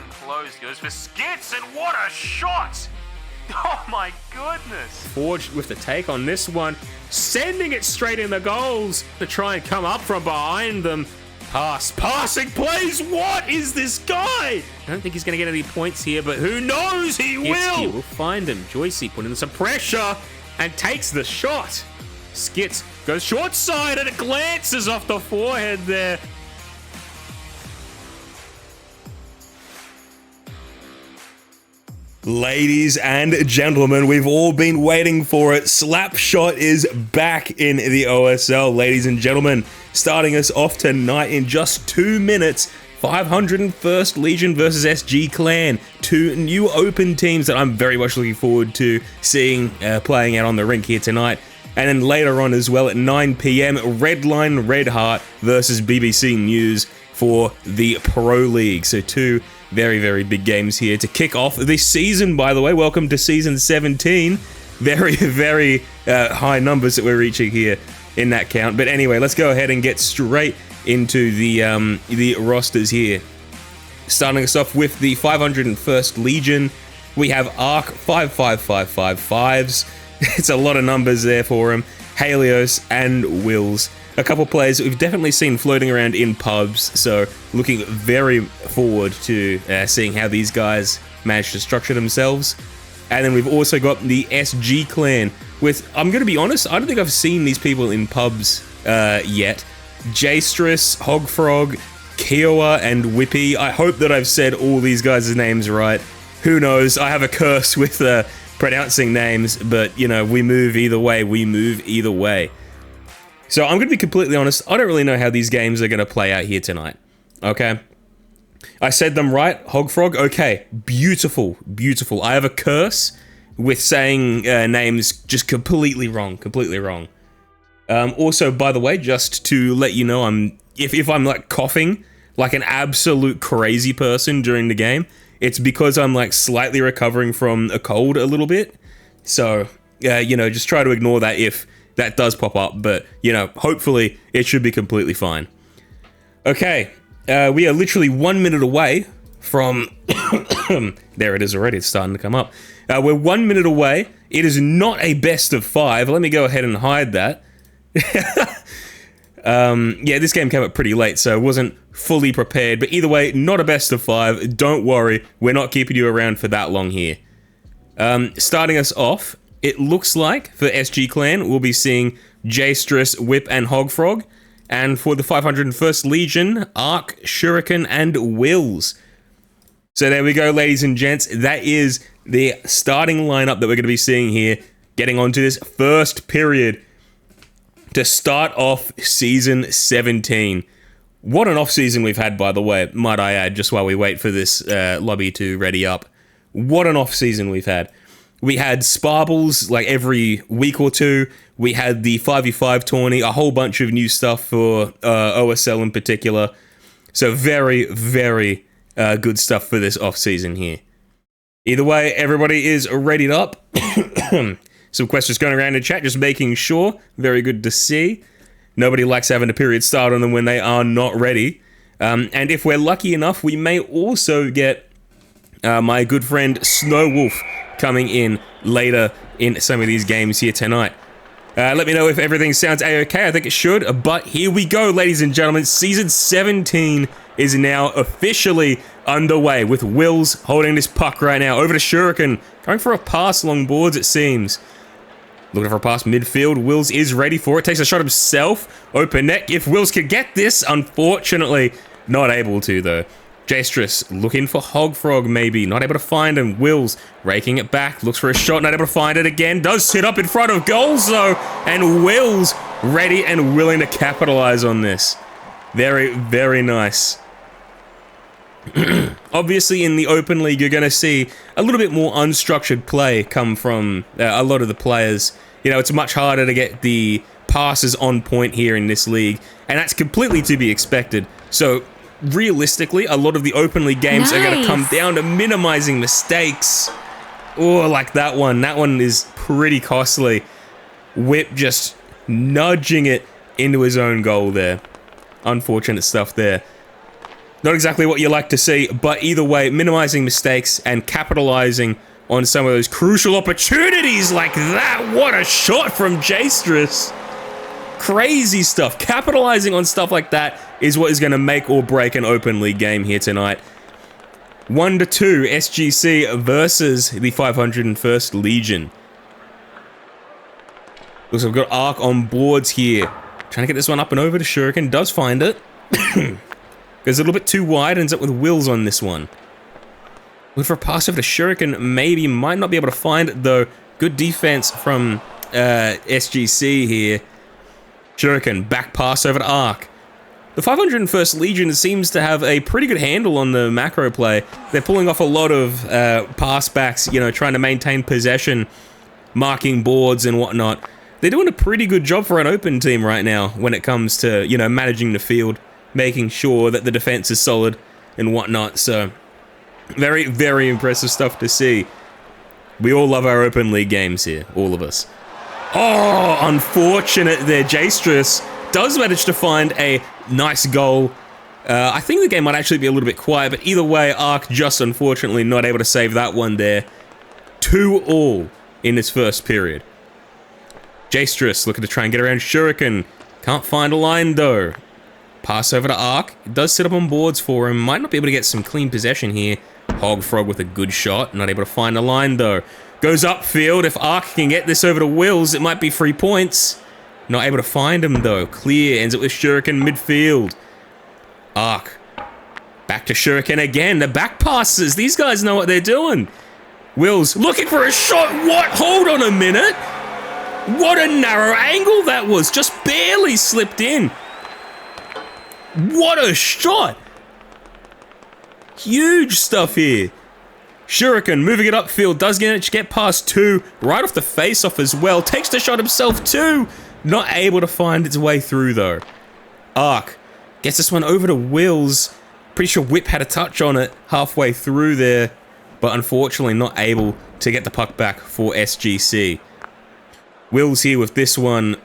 line closed. Goes for Skits, and what a shot! Oh my goodness! Forged with the take on this one, sending it straight in the goals to try and come up from behind them. Passing plays. What is this guy? I don't think he's going to get any points here, but who knows? He will. He will find him. Joycey putting in some pressure and takes the shot. Skits goes short side and it glances off the forehead there. Ladies and gentlemen, we've all been waiting for it. Slapshot is back in the OSL, ladies and gentlemen. Starting us off tonight in just 2 minutes, 501st Legion versus SG Clan. Two new open teams that I'm very much looking forward to seeing playing out on the rink here tonight. And then later on as well at 9 PM, Redline Red Heart versus BBC News for the Pro League. So two very, very big games here to kick off this season, by the way. Welcome to Season 17. Very, very high numbers that we're reaching here in that count. But anyway, let's go ahead and get straight into the rosters here. Starting us off with the 501st Legion, we have Arc 55555s. It's a lot of numbers there for him. Helios and Wills. A couple players that we've definitely seen floating around in pubs, so looking very forward to seeing how these guys manage to structure themselves. And then we've also got the SG Clan with, I'm going to be honest, I don't think I've seen these people in pubs yet. Jstress, Hogfrog, Kiowa, and Whippy. I hope that I've said all these guys' names right. Who knows? I have a curse with pronouncing names, but, you know, we move either way. So I'm going to be completely honest, I don't really know how these games are going to play out here tonight, okay? I said them right, Hogfrog, okay, beautiful. I have a curse with saying names just completely wrong. Also, by the way, just to let you know, if I'm like coughing like an absolute crazy person during the game, it's because I'm like slightly recovering from a cold a little bit. So, you know, just try to ignore that if that does pop up, but, you know, hopefully it should be completely fine. Okay, we are literally 1 minute away from... there it is already, it's starting to come up. We're 1 minute away. It is not a best of 5. Let me go ahead and hide that. Yeah, this game came up pretty late, so I wasn't fully prepared, but either way, not a best of 5. Don't worry, we're not keeping you around for that long here. Starting us off, it looks like for SG Clan, we'll be seeing Jstress, Whip, and Hogfrog. And for the 501st Legion, Arc, Shuriken, and Wills. So there we go, ladies and gents. That is the starting lineup that we're going to be seeing here, getting onto this first period to start off Season 17. What an off-season we've had, by the way, might I add, just while we wait for this lobby to ready up. What an off-season we've had. We had Sparbles like every week or two. We had the 5v5 tourney, a whole bunch of new stuff for OSL in particular. So very, very good stuff for this off-season here. Either way, everybody is readied up. Some questions going around in chat, just making sure. Very good to see. Nobody likes having a period start on them when they are not ready. And if we're lucky enough, we may also get my good friend Snow Wolf coming in later in some of these games here tonight. Let me know if everything sounds a-okay. I think it should, but here we go, ladies and gentlemen. Season 17 is now officially underway with Wills holding this puck right now. Over to Shuriken, going for a pass along boards, it seems. Looking for a pass midfield. Wills is ready for it. Takes a shot himself. Open net. If Wills could get this, unfortunately, not able to, though. Jstress looking for Hogfrog, maybe. Not able to find him. Wills raking it back. Looks for a shot. Not able to find it again. Does sit up in front of goals, though. And Wills ready and willing to capitalize on this. Very, very nice. Obviously, in the Open League, you're going to see a little bit more unstructured play come from a lot of the players. You know, it's much harder to get the passes on point here in this league, and that's completely to be expected. So, realistically, a lot of the Open League games are going to come down to minimizing mistakes. Oh, like that one. That one is pretty costly. Whip just nudging it into his own goal there. Unfortunate stuff there. Not exactly what you like to see, but either way, minimizing mistakes and capitalizing on some of those crucial opportunities like that. What a shot from Jastrus. Crazy stuff. Capitalizing on stuff like that is what is going to make or break an open league game here tonight. 1-2 SGC versus the 501st Legion. Looks like we've got Arc on boards here. Trying to get this one up and over to Shuriken. Does find it. Goes a little bit too wide. Ends up with Wills on this one. Looking for a pass over to Shuriken. Maybe. Might not be able to find it, though. Good defense from SGC here. Shuriken. Back pass over to Arc. The 501st Legion seems to have a pretty good handle on the macro play. They're pulling off a lot of pass backs, you know, trying to maintain possession, marking boards and whatnot. They're doing a pretty good job for an open team right now when it comes to, you know, managing the field, making sure that the defense is solid and whatnot. So, very, very impressive stuff to see. We all love our open league games here, all of us. Oh, unfortunate there. Jastrus does manage to find a nice goal. I think the game might actually be a little bit quiet, but either way, Arc just unfortunately not able to save that one there. 2-2 in this first period. Jastrus looking to try and get around Shuriken. Can't find a line though. Pass over to Arc. It does sit up on boards for him. Might not be able to get some clean possession here. Hogfrog with a good shot. Not able to find a line though. Goes upfield. If Arc can get this over to Wills, it might be 3 points. Not able to find him though. Clear. Ends up with Shuriken midfield. Arc. Back to Shuriken again. The back passes. These guys know what they're doing. Wills looking for a shot. What? Hold on a minute. What a narrow angle that was. Just barely slipped in. What a shot. Huge stuff here. Shuriken moving it upfield. Does get past 2. Right off the face-off as well. Takes the shot himself too. Not able to find its way through though. Arc gets this one over to Wills. Pretty sure Whip had a touch on it halfway through there. But unfortunately not able to get the puck back for SGC. Wills here with this one.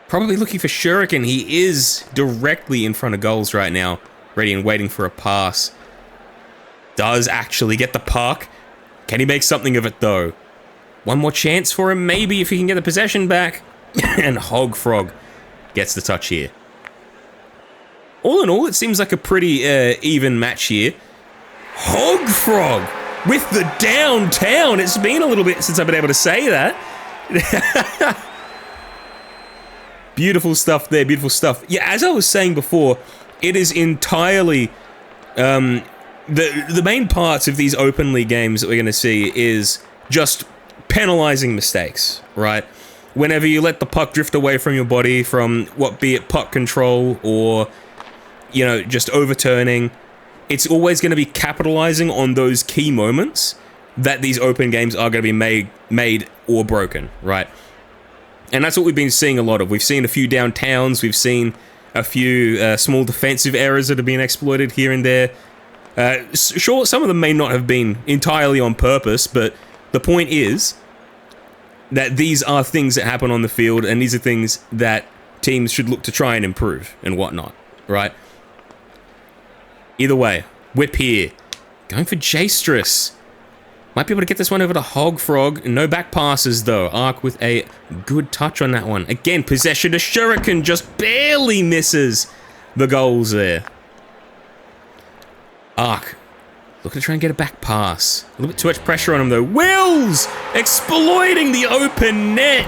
Probably looking for Shuriken. He is directly in front of goals right now. Ready and waiting for a pass. Does actually get the puck. Can he make something of it though? One more chance for him maybe if he can get the possession back. And Hogfrog gets the touch here. All in all, it seems like a pretty even match here. Hogfrog with the downtown. It's been a little bit since I've been able to say that. Beautiful stuff there, beautiful stuff. Yeah, as I was saying before, it is entirely the main parts of these open league games that we're going to see is just penalizing mistakes, right? Whenever you let the puck drift away from your body from be it puck control or, you know, just overturning, it's always going to be capitalizing on those key moments that these open games are going to be made or broken, right? And that's what we've been seeing a lot of. We've seen a few downtowns, we've seen a few small defensive errors that have been exploited here and there. Sure, some of them may not have been entirely on purpose, but the point is that these are things that happen on the field, and these are things that teams should look to try and improve and whatnot, right? Either way, Whip here. Going for Jastrus. Might be able to get this one over to Hogfrog. No back passes, though. Arc with a good touch on that one. Again, possession to Shuriken. Just barely misses the goals there. Arc. Looking to try and get a back pass. A little bit too much pressure on him, though. Wills! Exploiting the open net.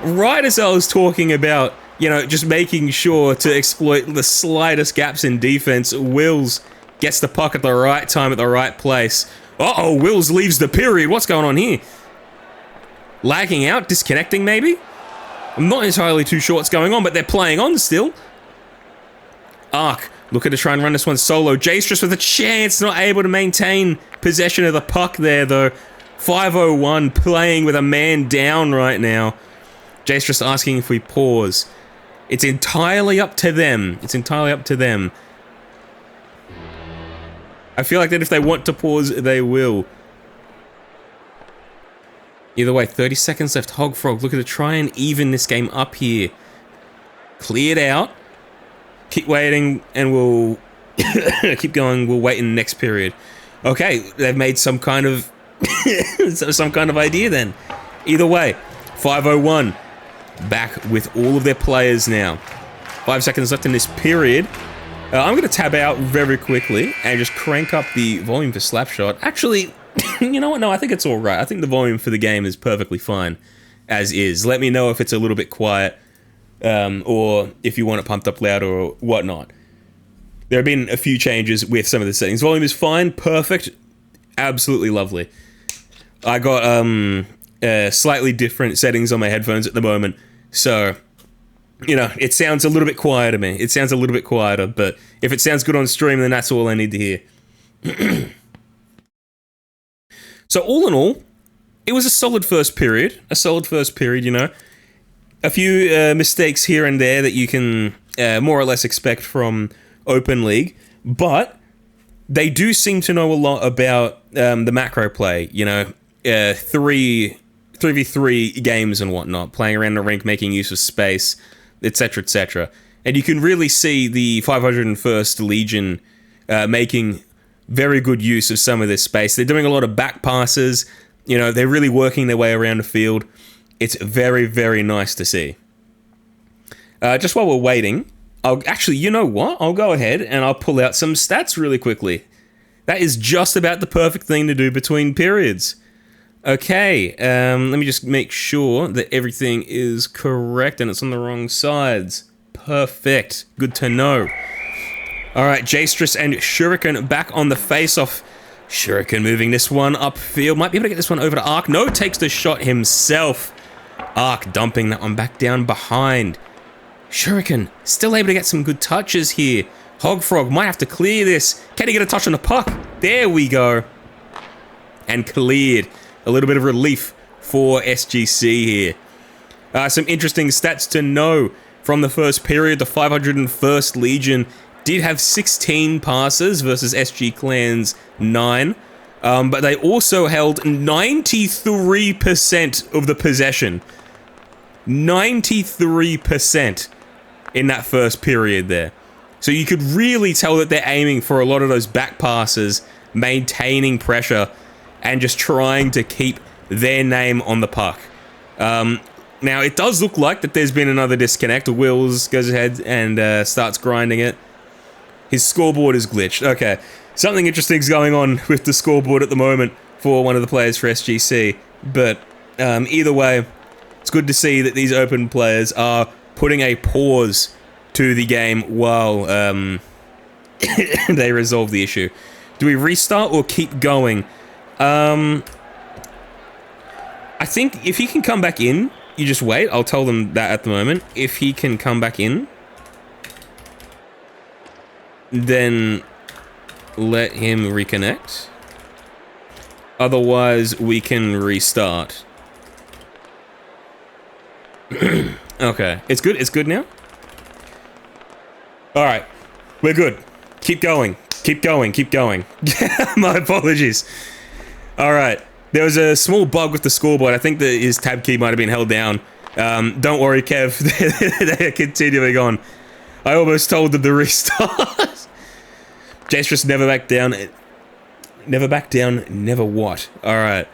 Right as I was talking about, you know, just making sure to exploit the slightest gaps in defense, Wills gets the puck at the right time at the right place. Uh-oh, Wills leaves the period. What's going on here? Lagging out? Disconnecting, maybe? I'm not entirely too sure what's going on, but they're playing on still. Arc, looking to try and run this one solo. Jastrus with a chance, not able to maintain possession of the puck there, though. 501 playing with a man down right now. Jastrus asking if we pause. It's entirely up to them. It's entirely up to them. I feel like that if they want to pause, they will. Either way, 30 seconds left. Hogfrog looking to try and even this game up here. Cleared out. Keep waiting, and we'll keep going. We'll wait in the next period. Okay, they've made some kind of idea then. Either way, 5:01. Back with all of their players now. 5 seconds left in this period. I'm going to tab out very quickly and just crank up the volume for Slapshot. Actually, you know what? No, I think it's all right. I think the volume for the game is perfectly fine as is. Let me know if it's a little bit quiet or if you want it pumped up louder or whatnot. There have been a few changes with some of the settings. Volume is fine, perfect, absolutely lovely. I got slightly different settings on my headphones at the moment, so you know, it sounds a little bit quieter to me. It sounds a little bit quieter, but if it sounds good on stream, then that's all I need to hear. So all in all, it was a solid first period. You know. A few mistakes here and there that you can more or less expect from Open League, but they do seem to know a lot about the macro play, you know, 3v3 games and whatnot, playing around the rink, making use of space, etc., etc. And you can really see the 501st Legion making very good use of some of this space. They're doing a lot of back passes, you know, they're really working their way around the field. It's very, very nice to see. Just while we're waiting, actually, you know what? I'll go ahead and I'll pull out some stats really quickly. That is just about the perfect thing to do between periods. Okay, let me just make sure that everything is correct and it's on the wrong sides. Perfect. Good to know. Alright, Jastrus and Shuriken back on the face-off. Shuriken moving this one upfield. Might be able to get this one over to Ark. No, takes the shot himself. Ark dumping that one back down behind. Shuriken still able to get some good touches here. Hogfrog might have to clear this. Can he get a touch on the puck? There we go. And cleared. A little bit of relief for SGC here. Some interesting stats to know from the first period. The 501st Legion did have 16 passes versus SG Clan's 9. But they also held 93% of the possession. 93% in that first period there. So you could really tell that they're aiming for a lot of those back passes, maintaining pressure, and just trying to keep their name on the puck. Now, it does look like that there's been another disconnect. Wills goes ahead and starts grinding it. His scoreboard is glitched. Okay, something interesting's going on with the scoreboard at the moment for one of the players for SGC. But either way, it's good to see that these open players are putting a pause to the game while they resolve the issue. Do we restart or keep going? I think if he can come back in, you just wait. I'll tell them that at the moment. If he can come back in, then let him reconnect. Otherwise, we can restart. Okay, it's good. It's good now. All right, we're good. Keep going. Keep going. Keep going. My apologies. All right. There was a small bug with the scoreboard. I think that his tab key might have been held down. Don't worry, Kev. They're continuing on. I almost told them to restart. Jastrus never back down. Never back down. Never what? All right.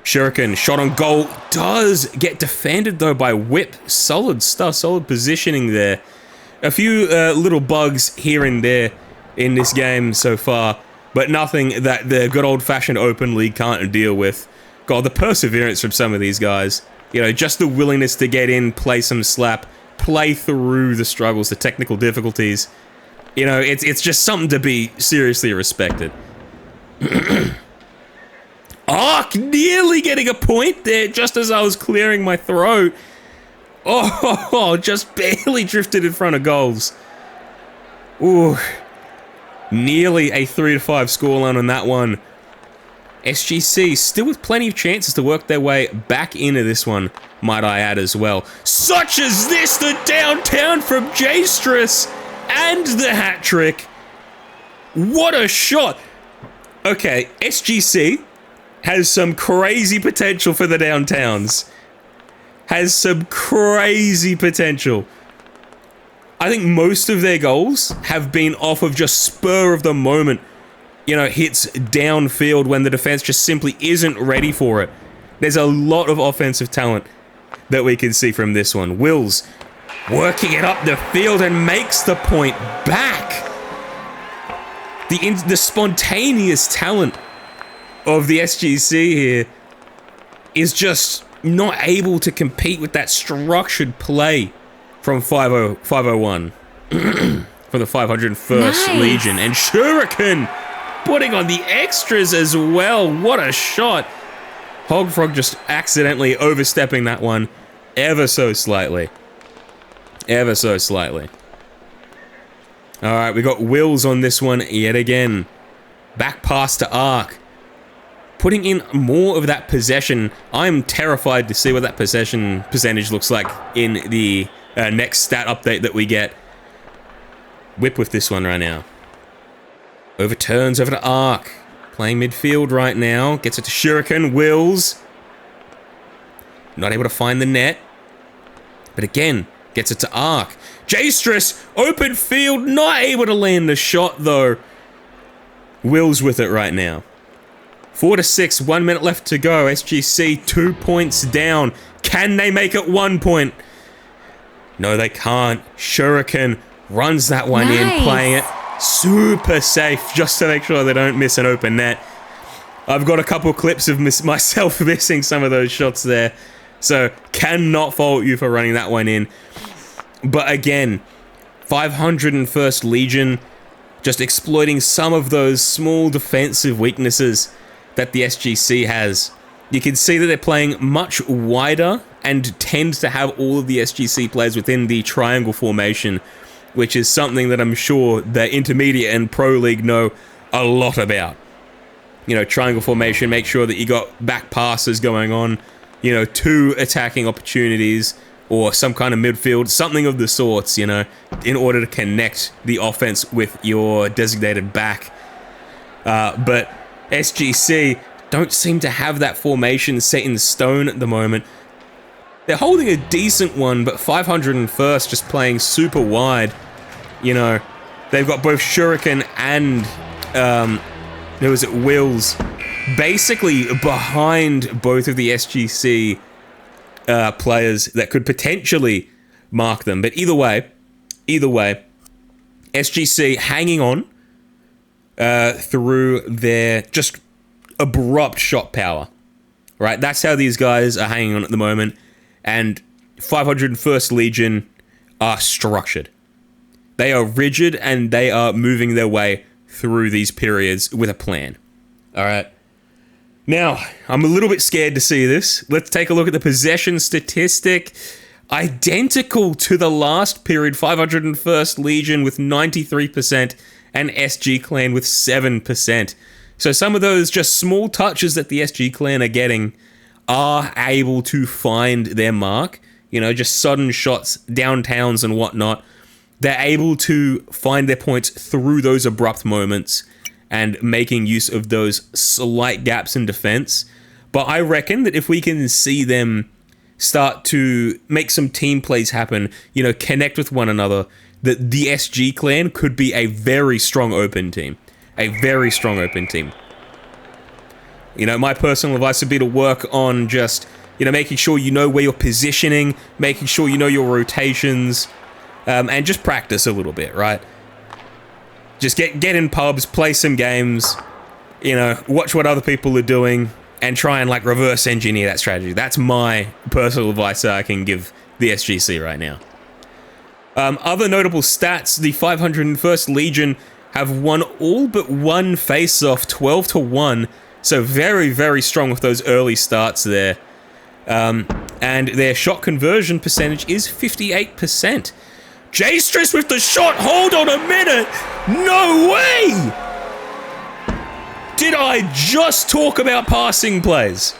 Shuriken, shot on goal. Does get defended, though, by Whip. Solid stuff. Solid positioning there. A few little bugs here and there in this game so far. But nothing that the good old-fashioned Open League can't deal with. God, the perseverance from some of these guys. You know, just the willingness to get in, play some slap, play through the struggles, the technical difficulties. You know, it's just something to be seriously respected. Ark nearly getting a point there just as I was clearing my throat. Oh, just barely drifted in front of goals. Ooh. Nearly a 3-5 scoreline on that one. SGC still with plenty of chances to work their way back into this one, might I add as well. Such as this, the downtown from Jastrus and the hat trick. What a shot. Okay, SGC has some crazy potential for the downtowns. Has some crazy potential. I think most of their goals have been off of just spur of the moment, you know, hits downfield when the defense just simply isn't ready for it. There's a lot of offensive talent that we can see from this one. Wills working it up the field and makes the point back. The spontaneous talent of the SGC here is just not able to compete with that structured play from 501 from the 501st Legion. And Shuriken putting on the extras as well. What a shot. Hogfrog just accidentally overstepping that one ever so slightly. Ever so slightly. Alright, we got Wills on this one yet again. Back pass to Ark. Putting in more of that possession. I'm terrified to see what that possession percentage looks like in the next stat update that we get. Whip with this one right now. Overturns over to Ark. Playing midfield right now. Gets it to Shuriken. Wills. Not able to find the net. But again, gets it to Ark. J-Stress, open field. Not able to land the shot though. Wills with it right now. 4-6, 1 minute left to go. SGC 2 points down. Can they make it 1 point? No, they can't. Shuriken runs that one in, playing it super safe just to make sure they don't miss an open net. I've got a couple clips of myself missing some of those shots there, so cannot fault you for running that one in. But again, 501st Legion just exploiting some of those small defensive weaknesses that the SGC has. You can see that they're playing much wider and tend to have all of the SGC players within the triangle formation, which is something that I'm sure the intermediate and pro league know a lot about. You know, triangle formation, make sure that you got back passes going on, you know, 2 attacking opportunities or some kind of midfield, something of the sorts, you know, in order to connect the offense with your designated back. But SGC don't seem to have that formation set in stone at the moment. They're holding a decent one, but 501st just playing super wide. You know, they've got both Shuriken and who was it, Wills, basically behind both of the SGC players that could potentially mark them. But either way, SGC hanging on through their just abrupt shot power, right? That's how these guys are hanging on at the moment. And 501st Legion are structured. They are rigid and they are moving their way through these periods with a plan. All right. Now, I'm a little bit scared to see this. Let's take a look at the possession statistic. Identical to the last period, 501st Legion with 93% and SG Clan with 7%. So some of those just small touches that the SG Clan are getting are able to find their mark. You know, just sudden shots, downtowns and whatnot. They're able to find their points through those abrupt moments and making use of those slight gaps in defense. But I reckon that if we can see them start to make some team plays happen, you know, connect with one another, that the SG Clan could be a very strong open team. A very strong open team. You know, my personal advice would be to work on just, you know, making sure you know where you're positioning, making sure you know your rotations, and just practice a little bit, right? Just get in pubs, play some games, you know, watch what other people are doing, and try and, like, reverse engineer that strategy. That's my personal advice that I can give the SGC right now. Other notable stats, the 501st Legion have won all but one face-off, 12-1, so very, very strong with those early starts there. And their shot conversion percentage is 58%. J-Stress with the shot, hold on a minute! No way! Did I just talk about passing plays?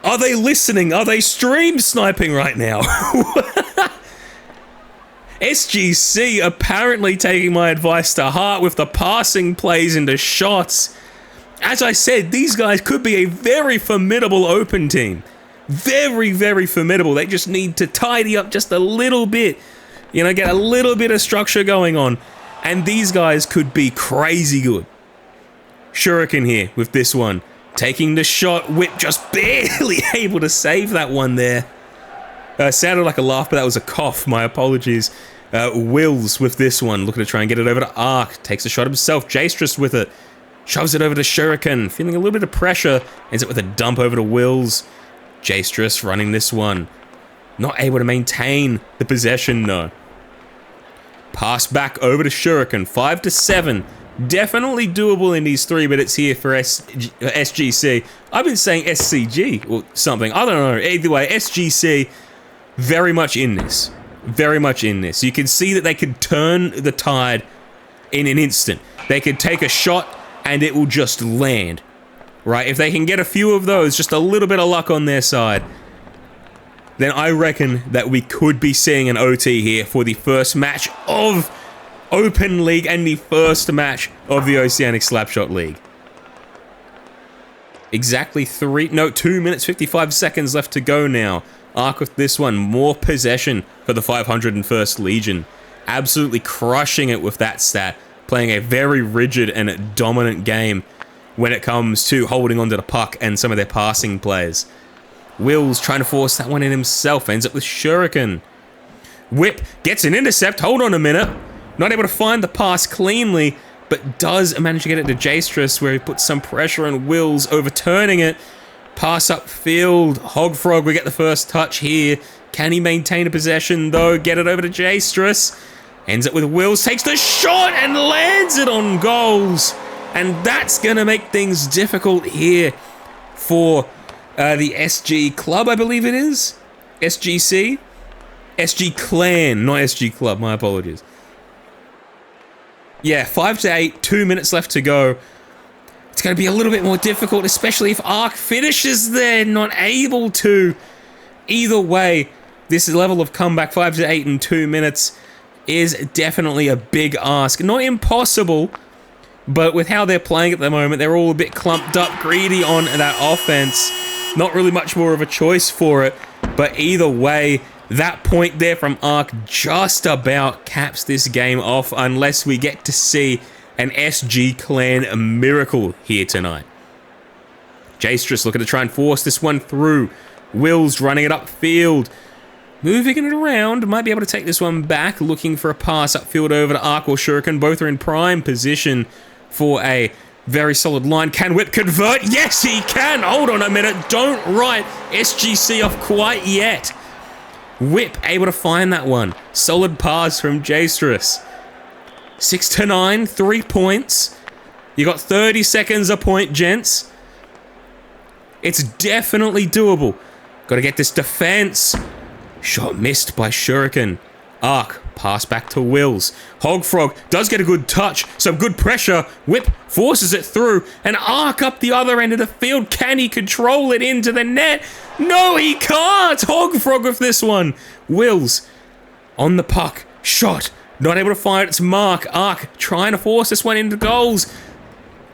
Are they listening? Are they stream sniping right now? SGC apparently taking my advice to heart with the passing plays into shots. As I said, these guys could be a very formidable open team. Very, very formidable. They just need to tidy up just a little bit You know, get a little bit of structure going on. And these guys could be crazy good. Shuriken here with this one. Taking the shot. Whip just barely able to save that one there. Sounded like a laugh, but that was a cough. My apologies. Wills with this one. Looking to try and get it over to Ark. Takes a shot himself. Jastrus with it. Shoves it over to Shuriken. Feeling a little bit of pressure. Ends up with a dump over to Wills. Jastrus running this one. Not able to maintain the possession, no. Pass back over to Shuriken. 5-7. Definitely doable in these 3 minutes here for SGC. I've been saying SCG or something. I don't know. Either way, SGC, very much in this. Very much in this. You can see that they could turn the tide in an instant. They could take a shot and it will just land. Right? If they can get a few of those, just a little bit of luck on their side, then I reckon that we could be seeing an OT here for the first match of Open League and the first match of the Oceanic Slapshot League. Exactly 2 minutes 55 seconds left to go now. Ark with this one, more possession for the 501st Legion. Absolutely crushing it with that stat. Playing a very rigid and dominant game when it comes to holding onto the puck and some of their passing plays. Wills trying to force that one in himself, ends up with Shuriken. Whip gets an intercept, hold on a minute. Not able to find the pass cleanly, but does manage to get it to Jastrus, where he puts some pressure on Wills, overturning it. Pass upfield, Hogfrog, we get the first touch here. Can he maintain a possession though? Get it over to Jastrus. Ends up with Wills, takes the shot and lands it on goals. And that's going to make things difficult here for the SG Club, I believe it is. SGC? SG Clan, not SG Club, my apologies. Yeah, 5-8, 2 minutes left to go. It's going to be a little bit more difficult, especially if Ark finishes there, not able to. Either way, this level of comeback, 5-8 in 2 minutes, is definitely a big ask. Not impossible, but with how they're playing at the moment, they're all a bit clumped up, greedy on that offense. Not really much more of a choice for it, but either way, that point there from Ark just about caps this game off unless we get to see an SG Clan miracle here tonight. Jastrus looking to try and force this one through. Wills running it upfield. Moving it around, might be able to take this one back, looking for a pass upfield over to Ark or Shuriken. Both are in prime position for a very solid line. Can Whip convert? Yes, he can! Hold on a minute, don't write SGC off quite yet. Whip able to find that one. Solid pass from Jastrus. 6-9, 3 points. You got 30 seconds a point, gents. It's definitely doable. Got to get this defense. Shot missed by Shuriken. Ark, pass back to Wills. Hogfrog does get a good touch, some good pressure. Whip forces it through, and Ark up the other end of the field. Can he control it into the net? No, he can't! Hogfrog with this one. Wills on the puck. Shot. Not able to find its mark. Ark trying to force this one into goals.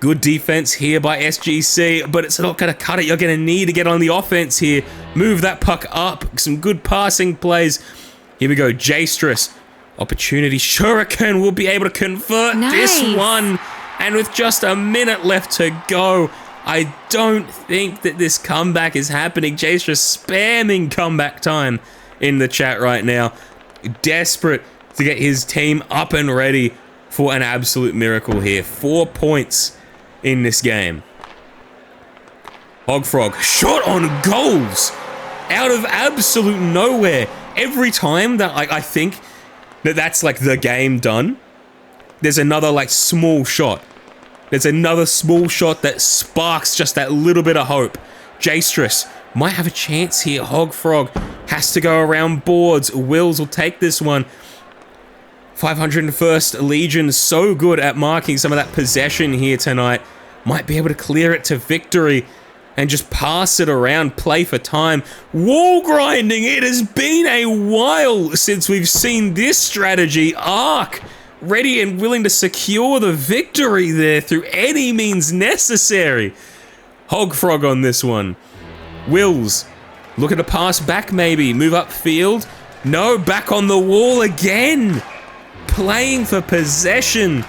Good defense here by SGC, but it's not going to cut it. You're going to need to get on the offense here. Move that puck up. Some good passing plays. Here we go. Jastrus. Opportunity. Shuriken will be able to convert this one. And with just a minute left to go, I don't think that this comeback is happening. Jastrus spamming comeback time in the chat right now. Desperate to get his team up and ready for an absolute miracle here. 4 points in this game. Hogfrog, shot on goals out of absolute nowhere. Every time that I think that that's like the game done, there's another like small shot. There's another small shot that sparks just that little bit of hope. Jastrus might have a chance here. Hogfrog has to go around boards. Wills will take this one. 501st Legion so good at marking some of that possession here tonight. Might be able to clear it to victory and just pass it around, play for time. Wall grinding, it has been a while since we've seen this strategy. Ark ready and willing to secure the victory there through any means necessary. Hogfrog on this one. Wills looking to pass back maybe, move upfield. No, back on the wall again. Playing for possession.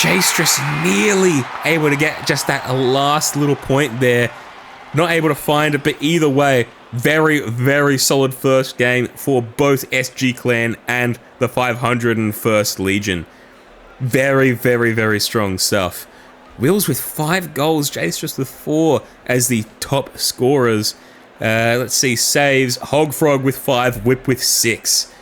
J-Stress nearly able to get just that last little point there. Not able to find it, but either way, very, very solid first game for both SG Clan and the 501st Legion. Very, very, very strong stuff. Wills with 5 goals, J-Stress with 4 as the top scorers. Let's see, saves, Hogfrog with 5, Whip with 6.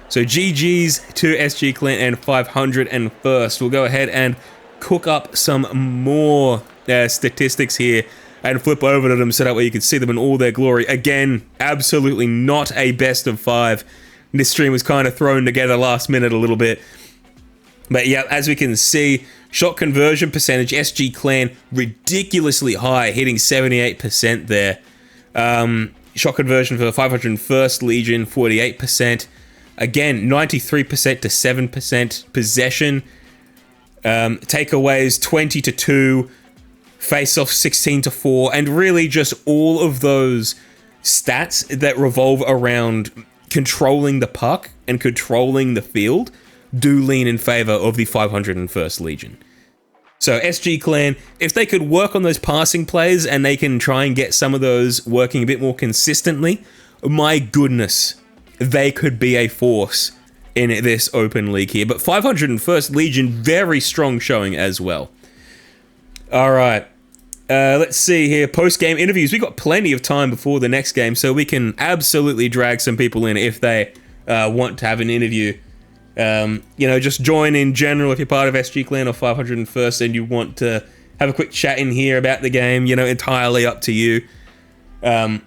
So GG's to SG Clan and 501st. We'll go ahead and cook up some more statistics here and flip over to them so that way you can see them in all their glory. Again, absolutely not a best of 5. This stream was kind of thrown together last minute a little bit. But yeah, as we can see, shot conversion percentage, SG Clan ridiculously high, hitting 78% there. Shot conversion for the 501st Legion, 48%. Again, 93% to 7%. Possession, takeaways 20 to 2. Face-off 16 to 4, and really just all of those stats that revolve around controlling the puck and controlling the field do lean in favor of the 501st Legion. So SG Clan, if they could work on those passing plays and they can try and get some of those working a bit more consistently, my goodness, they could be a force in this open league here. But 501st Legion, very strong showing as well. All right, let's see here. Post-game interviews. We got plenty of time before the next game, so we can absolutely drag some people in if they want to have an interview. Just join in general if you're part of SG Clan or 501st and you want to have a quick chat in here about the game. Entirely up to you. But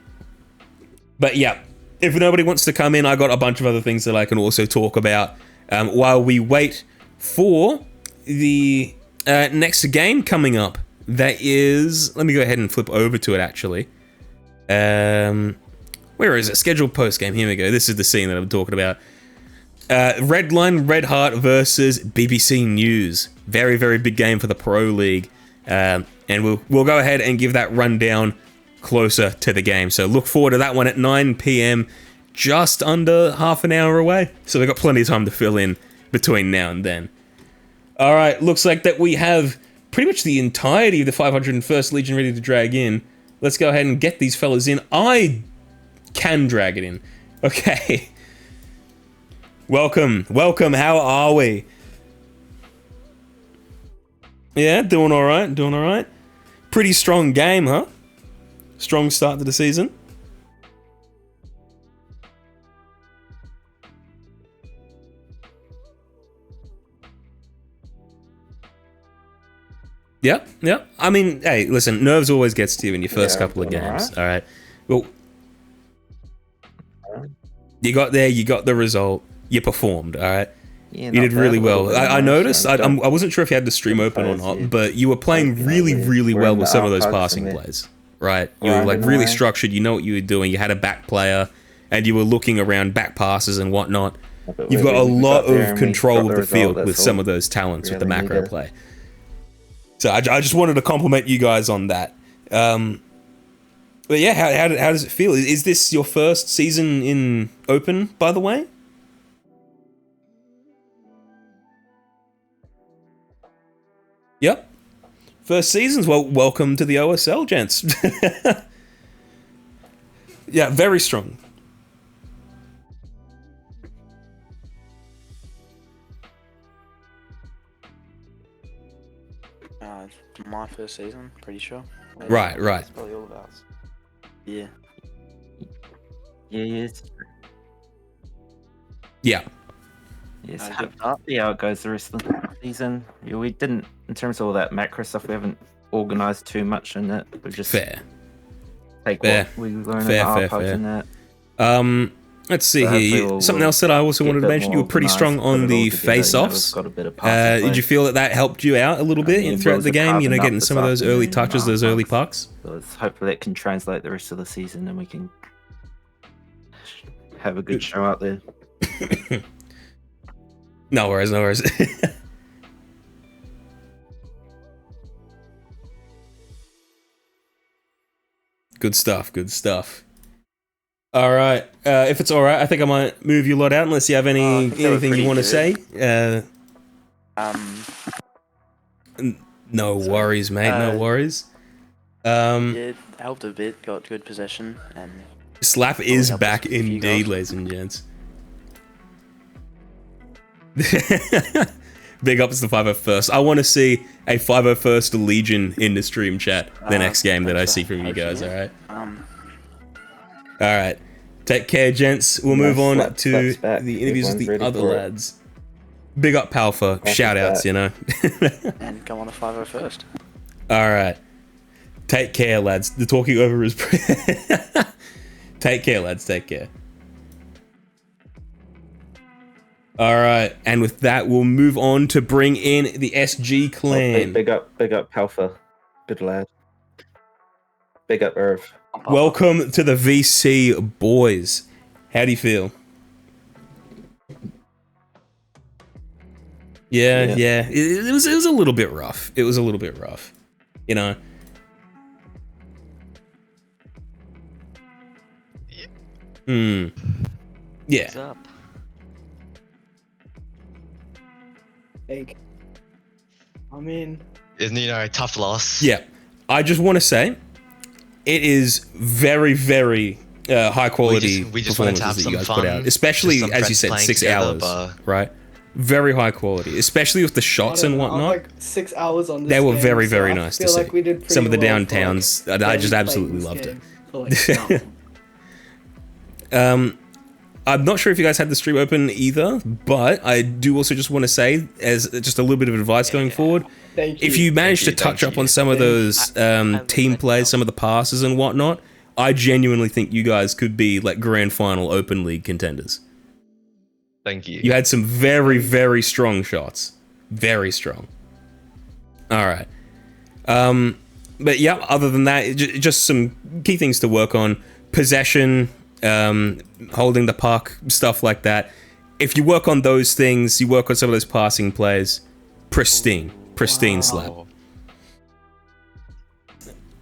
yeah, if nobody wants to come in, I got a bunch of other things that I can also talk about while we wait for the next game coming up. That is, let me go ahead and flip over to it actually. Where is it? Scheduled post game. Here we go. This is the scene that I'm talking about. Redline Red Heart versus BBC News. Very, very big game for the Pro League. And we'll go ahead and give that rundown closer to the game. So look forward to that one at 9 p.m. Just under half an hour away. So we've got plenty of time to fill in between now and then. All right, looks like that we have pretty much the entirety of the 501st Legion ready to drag in. Let's go ahead and get these fellas in. I can drag it in. Okay. Welcome. How are we? Yeah, doing all right. Pretty strong game, huh? Strong start to the season. Yeah. I mean, hey, listen, nerves always gets to you in your first couple of games. All right. Well, you got there, you got the result, you performed. All right. Yeah, you did really well. I noticed. I wasn't sure if you had the stream open or not, but you were playing really well with some of those passing plays. Right. You were like really structured. You know what you were doing. You had a back player, and you were looking around back passes and whatnot. You've got a lot of control of the field with some of those talents with the macro play. So I just wanted to compliment you guys on that. But yeah, how does it feel? Is this your first season in Open, by the way? Yep. First seasons. Well, welcome to the OSL, gents. Yeah, very strong. My first season, pretty sure. Right. It's probably all of ours. Yeah. Yes. Yeah. Yes, see how it goes the rest of the season. Yeah, we didn't, in terms of all that macro stuff, we haven't organised too much in it. We just take what we learn in our pubs and that. Let's see here. Something else that I also wanted to mention, you were pretty strong on the face-offs. Did you feel that helped you out a little bit throughout the game? Getting some of those early touches, those early pucks? So hopefully that can translate the rest of the season and we can have a good show out there. No worries. Good stuff. All right. if it's all right, I think I might move you lot out unless you have anything you want to say. No worries, mate. No worries. Yeah, it helped a bit. Got good possession and. Slap is help back us with a few indeed, goals. ladies and gents. Big ups to 501st. I want to see a 501st Legion in the stream chat the next game that I see from you guys, alright? Alright. Take care, gents. We'll move on to the interviews with the other lads. Big up Palfa. Shout outs, you know. And go on a 501st. Alright. Take care, lads. The talking over is... Take care, lads. Take care. Alright, and with that, we'll move on to bring in the SG clan. Big up Palfa. Good lad. Big up Irv. Welcome to the VC boys. How do you feel? Yeah. It was a little bit rough. It was a little bit rough. You know. Yeah. What's up? Like, I mean, Isn't a tough loss? Yeah. I just want to say, it is very, very high quality we just wanted to have performances that you guys some put fun, out. Especially, just some as you friends said, playing 6 together, hours, but- right? Very high quality, especially with the shots and whatnot. like 6 hours on this They were game, very, so very I nice to feel see. like we did Some of the pretty well for, downtowns, like, I just barely absolutely playing loved this it. game for, like, I'm not sure if you guys had the stream open either, but I do also just want to say, as just a little bit of advice going forward, Thank you. if you manage to Thank touch you. up on some of those team plays, some of the passes and whatnot, I genuinely think you guys could be like grand final open league contenders. Thank you. You had some very, very strong shots. Very strong. All right. But yeah, other than that, just some key things to work on. Possession, holding the puck, stuff like that. If you work on those things, you work on some of those passing plays, pristine Slap. All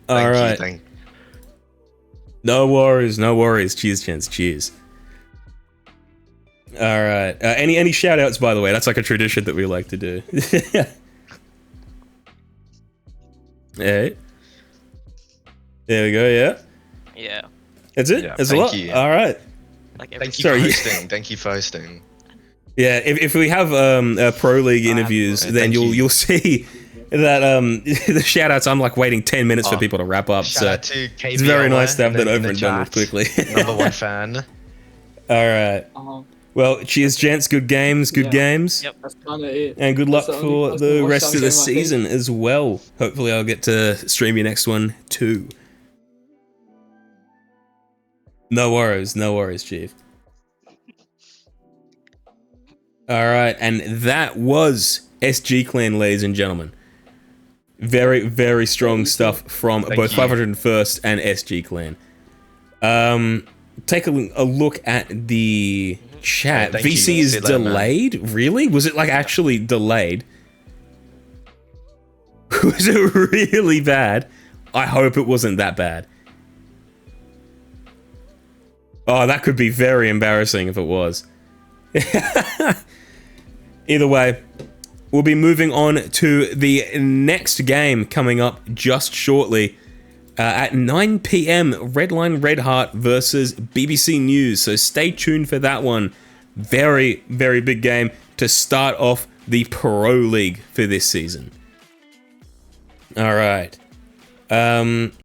right. No worries. Cheers, gents. Cheers. All right. Any shout outs, by the way? That's like a tradition that we like to do. Hey. There we go, yeah. Yeah. That's it? Yeah, That's a thank lot. you. All right. Like every Thank you Sorry. for hosting. Thank you for hosting. Yeah, if we have pro league interviews, yeah, then thank you. you'll see that the shout outs, I'm like waiting 10 minutes for people to wrap up. Shout So out to KBL it's very nice to have that in over the and done with chat. quickly. Number one fan. All right. Well, cheers, gents. Good games. Good Yeah. games. Yep. That's kind of it. And good luck That's the only for person the who rest watched of the that game, I think. season as well. Hopefully, I'll get to stream your next one too. No worries, Chief. All right, and that was SG Clan, ladies and gentlemen. Very, very strong stuff from Thank both you. 501st and SG Clan. Take a look at the chat. Thank you. VC is See you later, man. delayed? Really? Was it like actually delayed? Was it really bad? I hope it wasn't that bad. Oh, that could be very embarrassing if it was. Either way, we'll be moving on to the next game coming up just shortly. At 9 p.m, Redline Red Heart versus BBC News. So stay tuned for that one. Very, very big game to start off the Pro League for this season. All right.